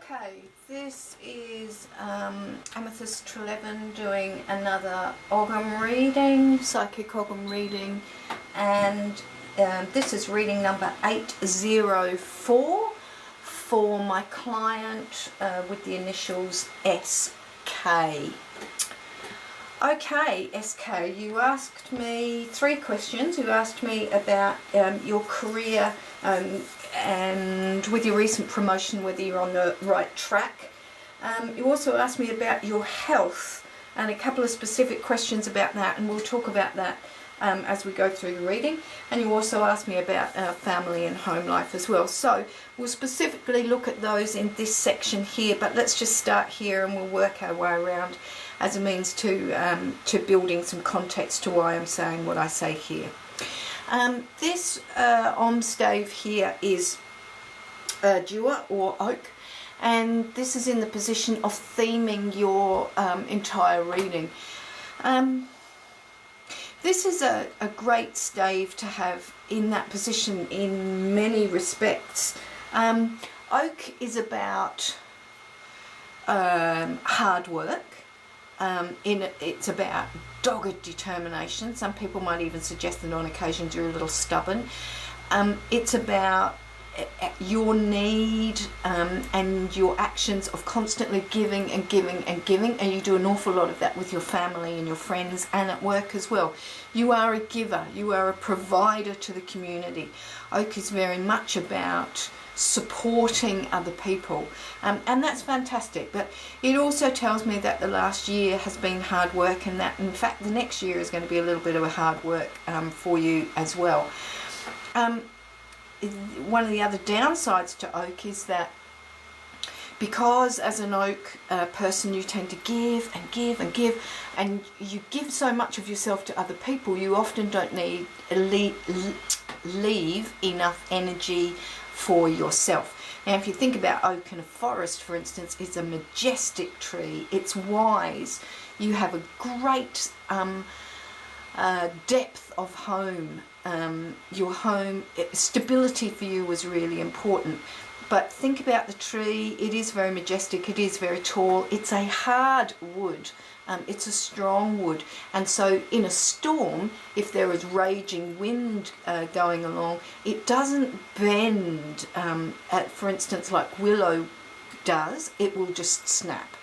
Okay, this is Amethyst Treleaven doing another Ogham reading, psychic Ogham reading, and this is reading number 804 for my client with the initials SK. Okay, SK, you asked me 3 questions. You asked me about your career and with your recent promotion, whether you're on the right track. You also asked me about your health and a couple of specific questions about that, and we'll talk about that as we go through the reading. And you also asked me about family and home life as well. So we'll specifically look at those in this section here, but let's just start here and we'll work our way around as a means to building some context to why I'm saying what I say here. This Om stave here is Dewar or oak, and this is in the position of theming your entire reading. This is a great stave to have in that position in many respects. Oak is about hard work. It's about dogged determination. Some people might even suggest that on occasions you're a little stubborn. It's about your need and your actions of constantly giving and giving and giving, and you do an awful lot of that with your family and your friends and at work as well. You are a giver, you are a provider to the community. Oak is very much about supporting other people, and that's fantastic, but it also tells me that the last year has been hard work, and that in fact the next year is going to be a little bit of a hard work for you as well. One of the other downsides to oak is that because as an oak person you tend to give and give and give, and you give so much of yourself to other people, you often don't leave enough energy for yourself. Now if you think about oak in a forest, for instance, it's a majestic tree, it's wise, you have a great depth of home. Your home stability for you was really important, but think about the tree. It is very majestic, it is very tall, it's a hard wood, it's a strong wood, and so in a storm, if there is raging wind going along, it doesn't bend for instance like willow does, it will just snap.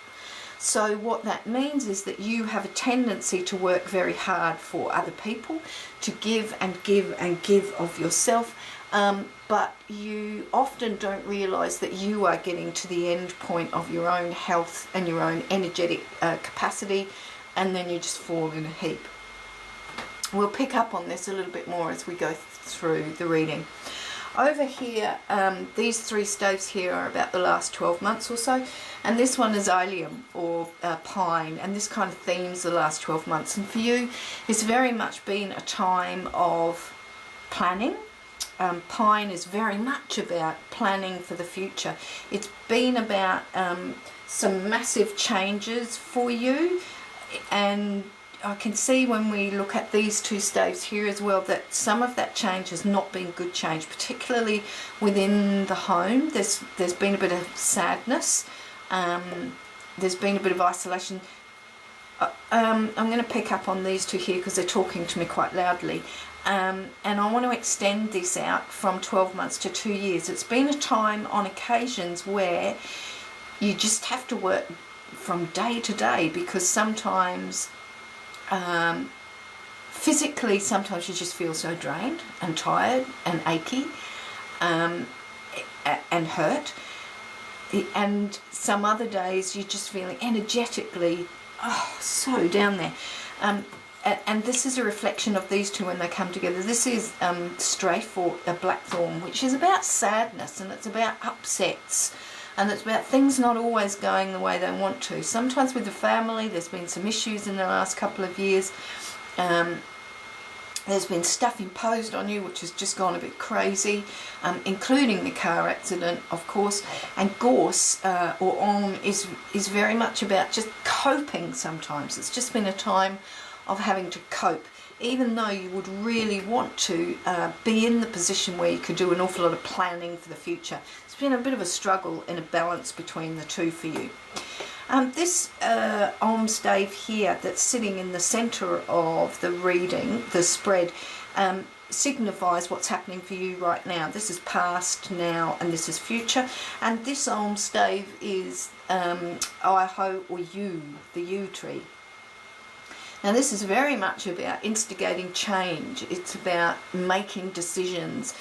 So what that means is that you have a tendency to work very hard for other people, to give and give and give of yourself, but you often don't realise that you are getting to the end point of your own health and your own energetic capacity, and then you just fall in a heap. We'll pick up on this a little bit more as we go through the reading. Over here, these 3 staves here are about the last 12 months or so, and this one is Allium or pine, and this kind of themes the last 12 months. And for you, it's very much been a time of planning. Pine is very much about planning for the future. It's been about some massive changes for you, and I can see when we look at these 2 staves here as well that some of that change has not been good change, particularly within the home. There's been a bit of sadness, there's been a bit of isolation. I'm going to pick up on these 2 here because they're talking to me quite loudly, and I want to extend this out from 12 months to 2 years. It's been a time on occasions where you just have to work from day to day, because sometimes physically, sometimes you just feel so drained and tired and achy and hurt, and some other days you're just feeling energetically so down there, and this is a reflection of these 2 when they come together. This is Strafe or a Blackthorn, which is about sadness, and it's about upsets, and it's about things not always going the way they want to. Sometimes with the family, there's been some issues in the last couple of years. There's been stuff imposed on you which has just gone a bit crazy, including the car accident, of course. And Gorse or Om is very much about just coping sometimes. It's just been a time of having to cope. even though you would really want to be in the position where you could do an awful lot of planning for the future. It's been a bit of a struggle in a balance between the two for you. This Ogham stave here that's sitting in the centre of the reading, the spread, signifies what's happening for you right now. This is past, now, and this is future. And this Ogham stave is Iho or yew, the yew tree. Now this is very much about instigating change. It's about making decisions,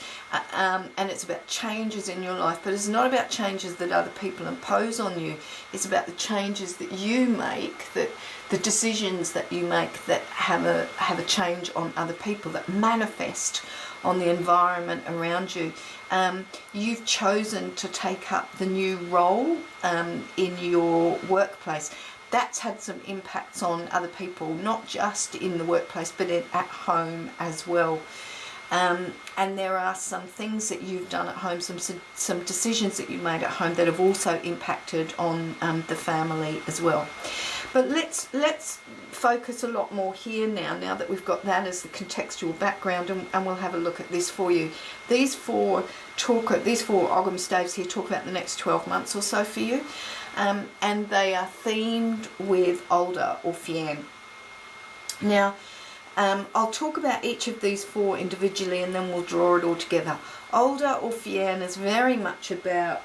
and it's about changes in your life. But it's not about changes that other people impose on you. It's about the changes that you make, that the decisions that you make that have a change on other people, that manifest on the environment around you. You've chosen to take up the new role in your workplace. That's had some impacts on other people, not just in the workplace, but at home as well. And there are some things that you've done at home, some decisions that you made at home that have also impacted on the family as well. But let's focus a lot more here now that we've got that as the contextual background, and we'll have a look at this for you. These four Ogham staves here talk about the next 12 months or so for you. And they are themed with Alder or Fian. Now, I'll talk about each of these four individually and then we'll draw it all together. Alder or Fian is very much about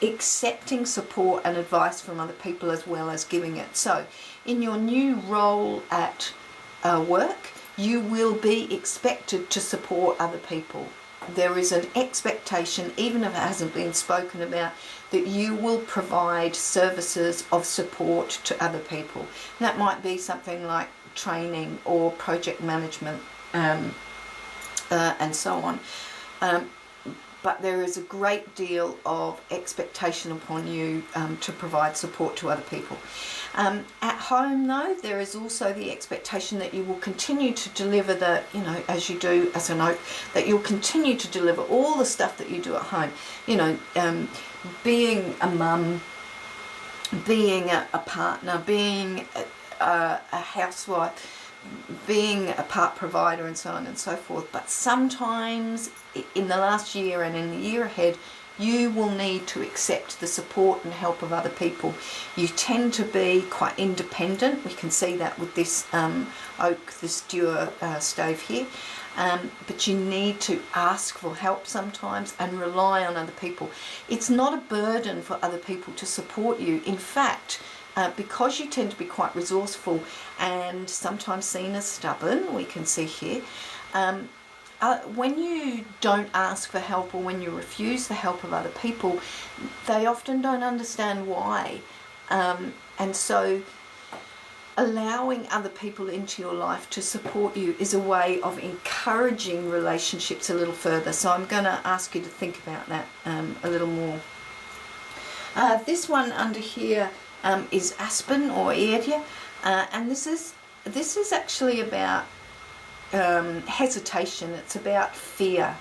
accepting support and advice from other people as well as giving it. So, in your new role at work, you will be expected to support other people. There is an expectation, even if it hasn't been spoken about, that you will provide services of support to other people. And that might be something like training or project management and so on. But there is a great deal of expectation upon you to provide support to other people. At home, though, there is also the expectation that you will continue to deliver as you do as an oak, that you'll continue to deliver all the stuff that you do at home. Being a mum, being a partner, being a housewife, being a part provider and so on and so forth. But sometimes in the last year and in the year ahead, you will need to accept the support and help of other people. You tend to be quite independent. We can see that with this oak, this dewar stave here. But you need to ask for help sometimes and rely on other people. It's not a burden for other people to support you. In fact, because you tend to be quite resourceful and sometimes seen as stubborn, we can see here, when you don't ask for help or when you refuse the help of other people, they often don't understand why. And so allowing other people into your life to support you is a way of encouraging relationships a little further. So I'm going to ask you to think about that a little more. This one under here is aspen or eardia, and this is actually about hesitation. It's about fear,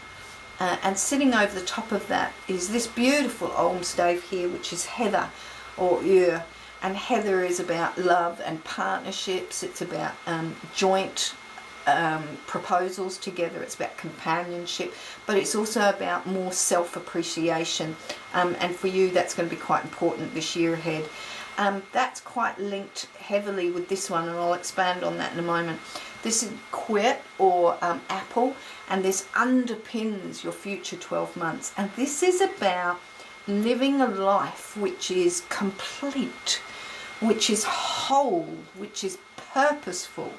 and sitting over the top of that is this beautiful Ogham stave here, which is heather or ur. And heather is about love and partnerships. It's about joint proposals together. It's about companionship, but it's also about more self-appreciation. And for you, that's going to be quite important this year ahead. That's quite linked heavily with this one, and I'll expand on that in a moment. This is quet or apple, and this underpins your future 12 months. And this is about living a life which is complete, which is whole, which is purposeful.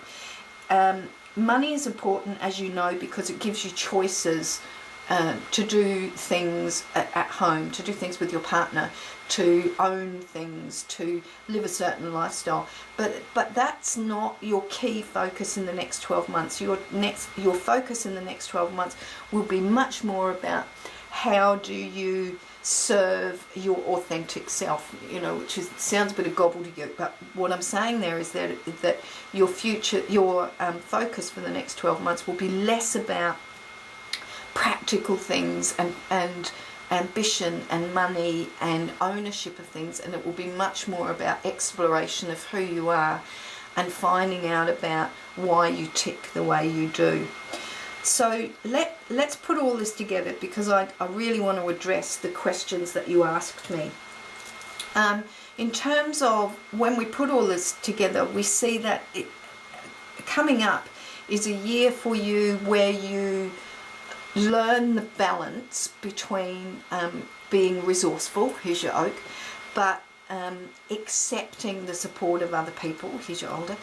Money is important, as you know, because it gives you choices to do things at home, to do things with your partner, to own things, to live a certain lifestyle. But that's not your key focus in the next 12 months. Your focus in the next 12 months will be much more about how do you serve your authentic self, which sounds a bit of gobbledygook, but what I'm saying there is that your focus for the next 12 months will be less about practical things and ambition and money and ownership of things, and it will be much more about exploration of who you are and finding out about why you tick the way you do. So let's put all this together, because I really want to address the questions that you asked me. In terms of when we put all this together, we see that coming up is a year for you where you learn the balance between being resourceful, here's your oak, but accepting the support of other people, here's your alder,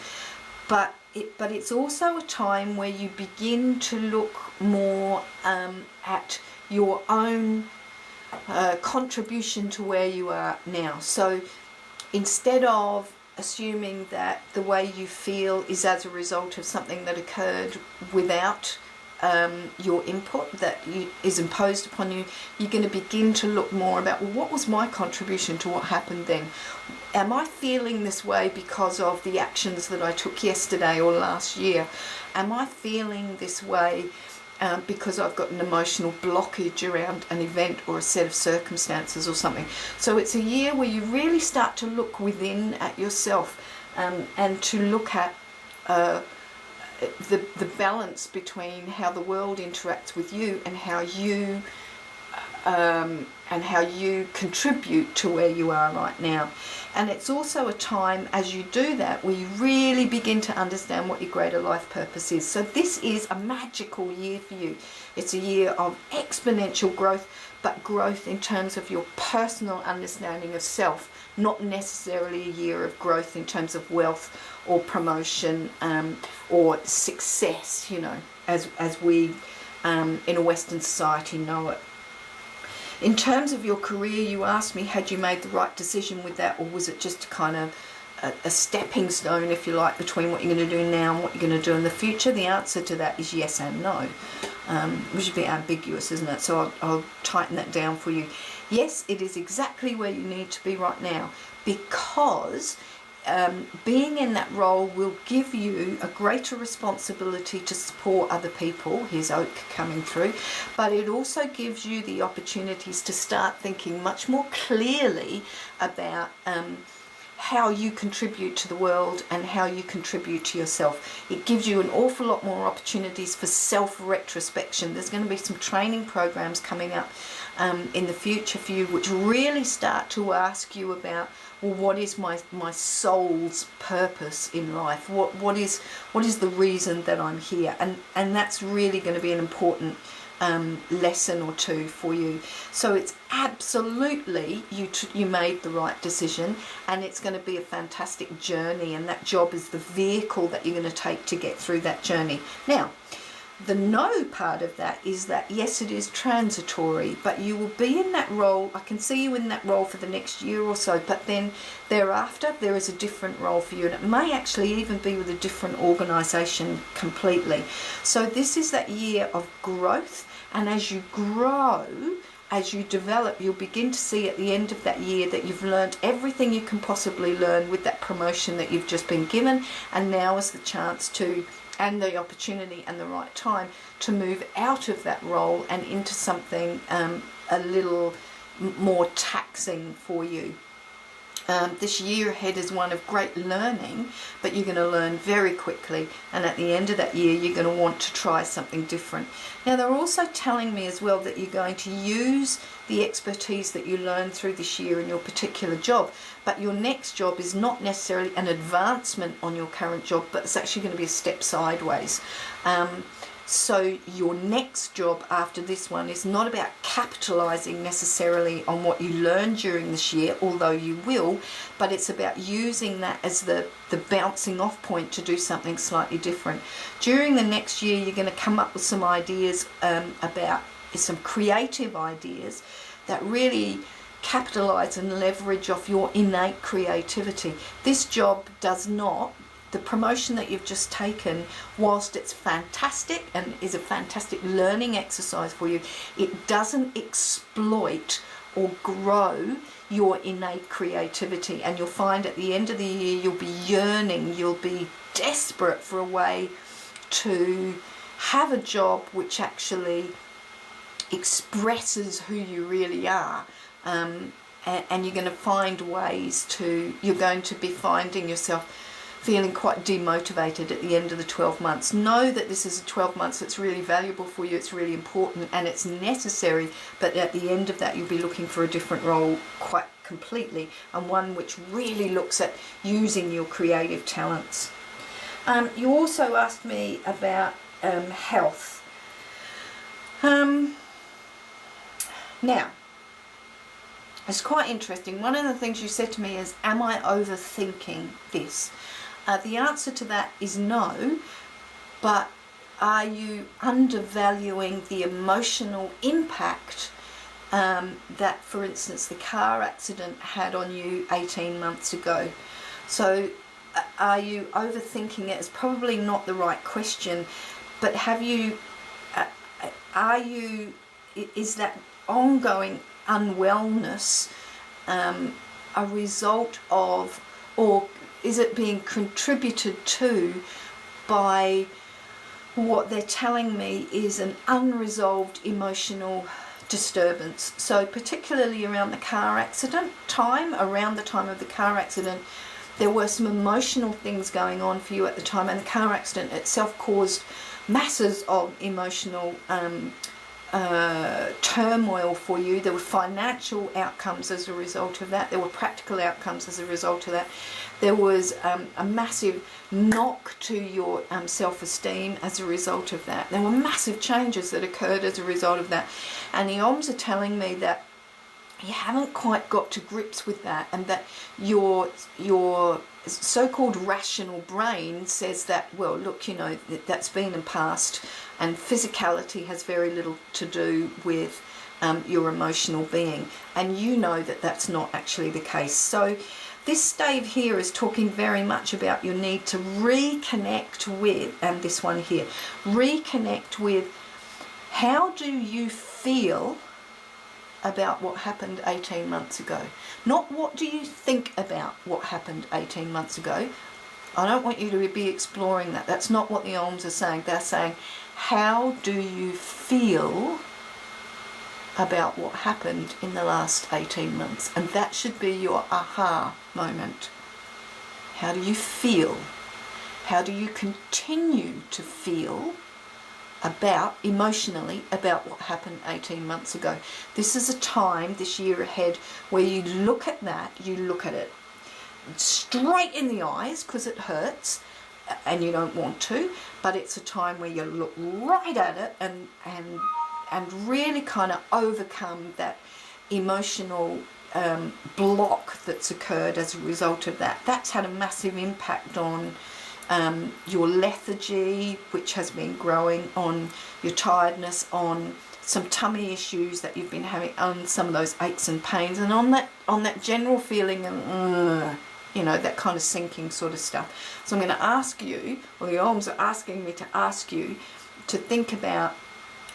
but it's also a time where you begin to look more at your own contribution to where you are now. So instead of assuming that the way you feel is as a result of something that occurred without your input that is imposed upon you, you're going to begin to look more about, well, what was my contribution to what happened then? Am I feeling this way because of the actions that I took yesterday or last year? Am I feeling this way because I've got an emotional blockage around an event or a set of circumstances or something? So it's a year where you really start to look within at yourself and to look at the balance between how the world interacts with you and how you contribute to where you are right now. And it's also a time, as you do that, where you really begin to understand what your greater life purpose is. So this is a magical year for you. It's a year of exponential growth, but growth in terms of your personal understanding of self, not necessarily a year of growth in terms of wealth or promotion or success, you know, as we in a Western society know it. In terms of your career, you asked me, had you made the right decision with that, or was it just kind of a stepping stone, if you like, between what you're going to do now and what you're going to do in the future? The answer to that is yes and no, which is a bit ambiguous, isn't it? So I'll tighten that down for you. Yes, it is exactly where you need to be right now, because being in that role will give you a greater responsibility to support other people. Here's Oak coming through. But it also gives you the opportunities to start thinking much more clearly about how you contribute to the world and how you contribute to yourself. It gives you an awful lot more opportunities for self-retrospection. There's going to be some training programs coming up in the future for you, which really start to ask you about, well, what is my soul's purpose in life? What is the reason that I'm here? And that's really going to be an important lesson or two for you. So it's absolutely you made the right decision, and it's going to be a fantastic journey, and that job is the vehicle that you're going to take to get through that journey. Now, the no part of that is that, yes, it is transitory, but you will be in that role. I can see you in that role for the next year or so, but then thereafter there is a different role for you, and it may actually even be with a different organisation completely. So this is that year of growth, and as you grow, as you develop, you'll begin to see at the end of that year that you've learned everything you can possibly learn with that promotion that you've just been given, and now is the chance to, and the opportunity and the right time to move out of that role and into something a little more taxing for you. This year ahead is one of great learning, but you're going to learn very quickly, and at the end of that year you're going to want to try something different. Now, they're also telling me as well that you're going to use the expertise that you learned through this year in your particular job, but your next job is not necessarily an advancement on your current job, but it's actually going to be a step sideways. So your next job after this one is not about capitalising necessarily on what you learned during this year, although you will, but it's about using that as the bouncing off point to do something slightly different. During the next year, you're going to come up with some ideas about some creative ideas that really capitalise and leverage off your innate creativity. This job does not, the promotion that you've just taken, whilst it's fantastic and is a fantastic learning exercise for you, it doesn't exploit or grow your innate creativity. And you'll find at the end of the year you'll be yearning, you'll be desperate for a way to have a job which actually expresses who you really are. And you're going to find ways to, you're going to be finding yourself feeling quite demotivated at the end of the 12 months. Know that this is a 12 months that's really valuable for you, it's really important and it's necessary, but at the end of that you'll be looking for a different role quite completely, and one which really looks at using your creative talents. You also asked me about health. Now, it's quite interesting. One of the things you said to me is, am I overthinking this? The answer to that is no, but are you undervaluing the emotional impact that, for instance, the car accident had on you 18 months ago? So are you overthinking it? Is probably not the right question, but have you, is that ongoing unwellness a result of, or is it being contributed to by what they're telling me is an unresolved emotional disturbance? So particularly around the car accident time, around the time of the car accident, there were some emotional things going on for you at the time, and the car accident itself caused masses of emotional turmoil for you. There were financial outcomes as a result of that. There were practical outcomes as a result of that. There was a massive knock to your self-esteem as a result of that. There were massive changes that occurred as a result of that. And the OMS are telling me that you haven't quite got to grips with that, and that your so-called rational brain says that, well, look, you know, that's been and past, and physicality has very little to do with your emotional being, and you know that that's not actually the case. So this stave here is talking very much about your need to reconnect with, and this one here, reconnect with, how do you feel about what happened 18 months ago? Not what do you think about what happened 18 months ago. I don't want you to be exploring that. That's not what the OMS are saying. They're saying, how do you feel about what happened in the last 18 months? And that should be your aha moment. How do you feel? How do you continue to feel emotionally about what happened 18 months ago? This is a time this year ahead where you look at that, you look at it straight in the eyes, because it hurts and you don't want to, but it's a time where you look right at it and really kind of overcome that emotional block that's occurred as a result of that. That's had a massive impact on your lethargy, which has been growing, on your tiredness, on some tummy issues that you've been having, on some of those aches and pains, and on that general feeling of, you know, that kind of sinking sort of stuff. So I'm going to ask you, or the OMS are asking me to ask you to think about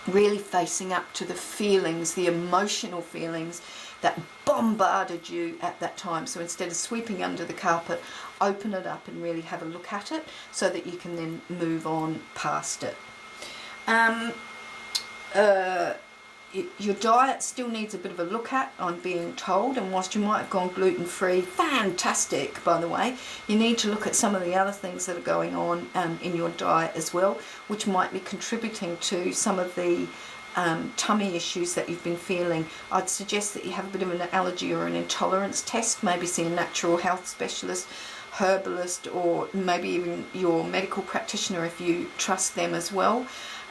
really facing up to the feelings, the emotional feelings that bombarded you at that time. So instead of sweeping under the carpet, open it up and really have a look at it so that you can then move on past it. Your diet still needs a bit of a look at, I'm being told, and whilst you might have gone gluten-free, fantastic by the way, you need to look at some of the other things that are going on in your diet as well, which might be contributing to some of the tummy issues that you've been feeling. I'd suggest that you have a bit of an allergy or an intolerance test, maybe see a natural health specialist, herbalist, or maybe even your medical practitioner if you trust them as well.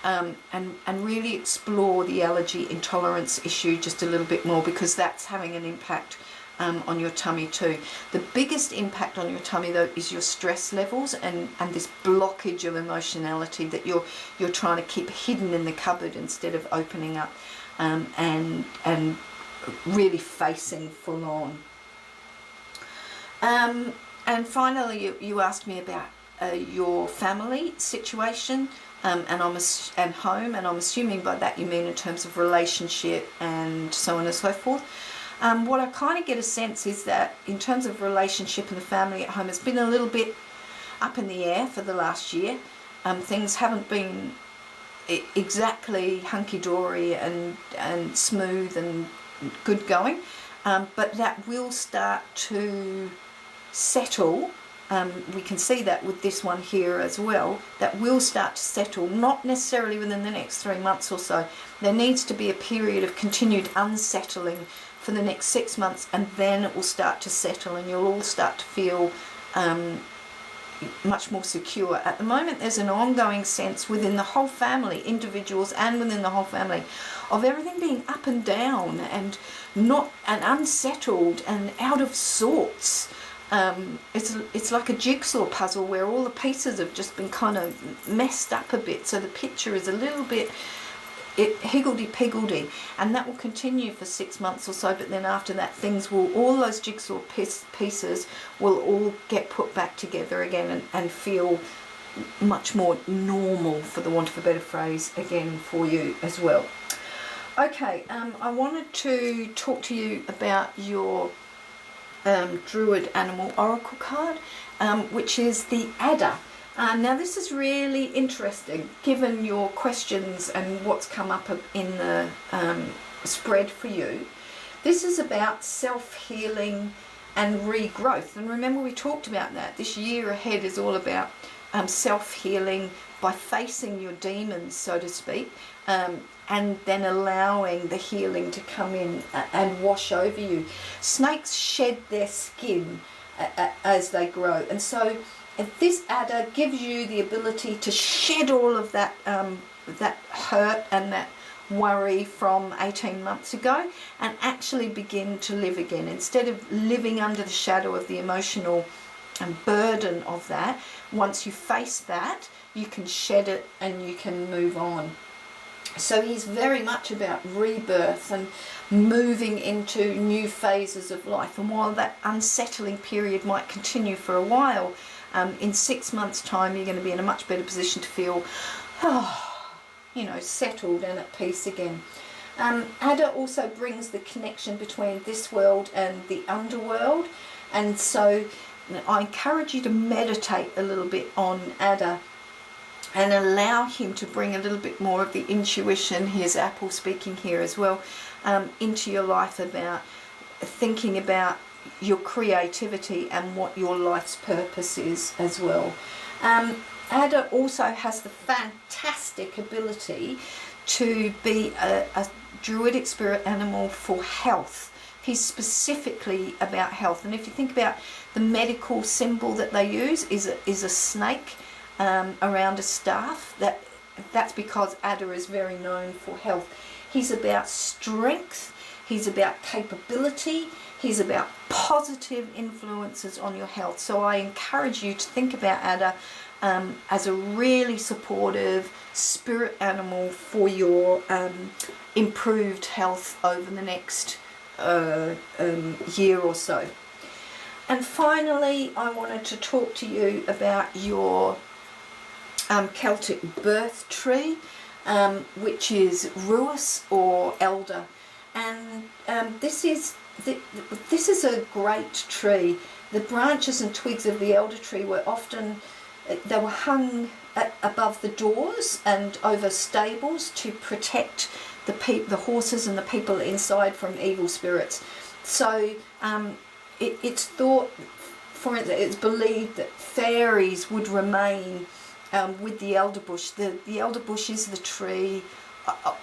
And really explore the allergy intolerance issue just a little bit more, because that's having an impact on your tummy too. The biggest impact on your tummy though is your stress levels and this blockage of emotionality that you're trying to keep hidden in the cupboard instead of opening up and really facing full on. And finally, you asked me about your family situation. And home, and I'm assuming by that you mean in terms of relationship and so on and so forth. What I kind of get a sense is that in terms of relationship and the family at home, it's been a little bit up in the air for the last year. Things haven't been exactly hunky-dory and smooth and good going, but that will start to settle we can see that with this one here as well, that will start to settle, not necessarily within the next 3 months or so. There needs to be a period of continued unsettling for the next 6 months, and then it will start to settle and you'll all start to feel much more secure. At the moment, there's an ongoing sense within the whole family, individuals and within the whole family, of everything being up and down and unsettled and out of sorts. It's like a jigsaw puzzle where all the pieces have just been kind of messed up a bit, so the picture is a little bit higgledy-piggledy, and that will continue for 6 months or so, but then after that all those jigsaw pieces will all get put back together again and feel much more normal, for the want of a better phrase, again for you as well. Okay, I wanted to talk to you about your Druid Animal Oracle card, which is the Adder. Now this is really interesting given your questions and what's come up in the spread for you. This is about self-healing and regrowth, and remember we talked about that. This year ahead is all about self-healing by facing your demons, so to speak, and then allowing the healing to come in and wash over you. Snakes shed their skin as they grow, and so if this adder gives you the ability to shed all of that that hurt and that worry from 18 months ago and actually begin to live again, instead of living under the shadow of the emotional burden of that. Once you face that, you can shed it and you can move on. So he's very much about rebirth and moving into new phases of life. And while that unsettling period might continue for a while, in 6 months' time you're going to be in a much better position to feel, settled and at peace again. Adder also brings the connection between this world and the underworld, and so I encourage you to meditate a little bit on Adder and allow him to bring a little bit more of the intuition, here's Apple speaking here as well, into your life, about thinking about your creativity and what your life's purpose is as well. Adder also has the fantastic ability to be a druidic spirit animal for health. He's specifically about health, and if you think about the medical symbol that they use is a snake around a staff. That's because Adder is very known for health. He's about strength, he's about capability, he's about positive influences on your health. So I encourage you to think about Adder as a really supportive spirit animal for your improved health over the next year or so. And finally, I wanted to talk to you about your Celtic birth tree, which is Ruas or Elder, and this is a great tree. The branches and twigs of the elder tree were often hung above the doors and over stables to protect the horses and the people inside from evil spirits. So it's thought, it's believed that fairies would remain with the elderbush. The elderbush is the tree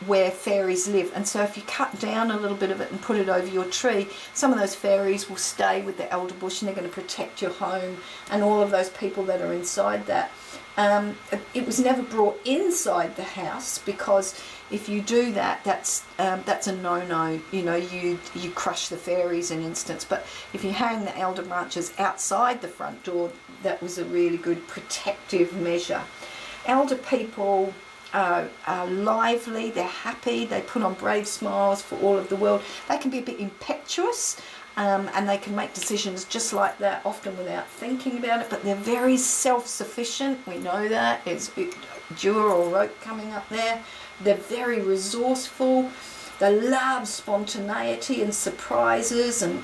where fairies live, and so if you cut down a little bit of it and put it over your tree, some of those fairies will stay with the elderbush and they're going to protect your home and all of those people that are inside that. It was never brought inside the house, because if you do that, that's a no-no. You crush the fairies in instance. But if you hang the elder branches outside the front door, that was a really good protective measure. Elder people are lively, they're happy, they put on brave smiles for all of the world. They can be a bit impetuous, and they can make decisions just like that, often without thinking about it, but they're very self-sufficient. We know that. It's Dewar or Roke coming up there. They're very resourceful. They love spontaneity and surprises and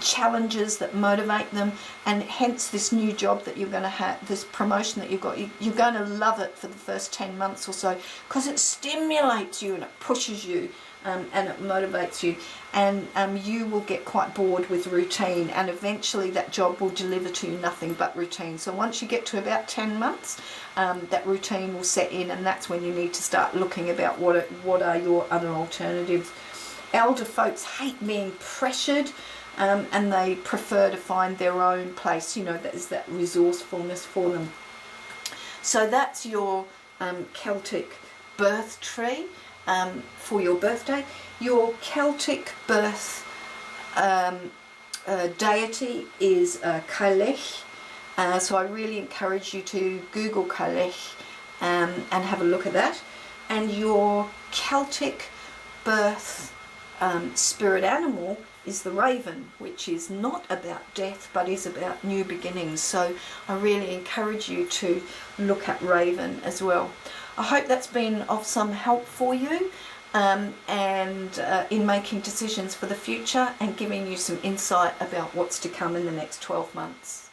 challenges that motivate them, and hence this new job that you're going to have, this promotion that you've got, you're going to love it for the first 10 months or so, because it stimulates you and it pushes you and it motivates you, and you will get quite bored with routine, and eventually that job will deliver to you nothing but routine. So once you get to about 10 months, that routine will set in, and that's when you need to start looking about what are your other alternatives. Elder folks hate being pressured, and they prefer to find their own place. You know, there's that resourcefulness for them. So that's your Celtic birth tree for your birthday. Your Celtic birth deity is Cailleach. So I really encourage you to Google Cailleach and have a look at that. And your Celtic birth spirit animal is the raven, which is not about death but is about new beginnings. So I really encourage you to look at raven as well. I hope that's been of some help for you, and in making decisions for the future and giving you some insight about what's to come in the next 12 months.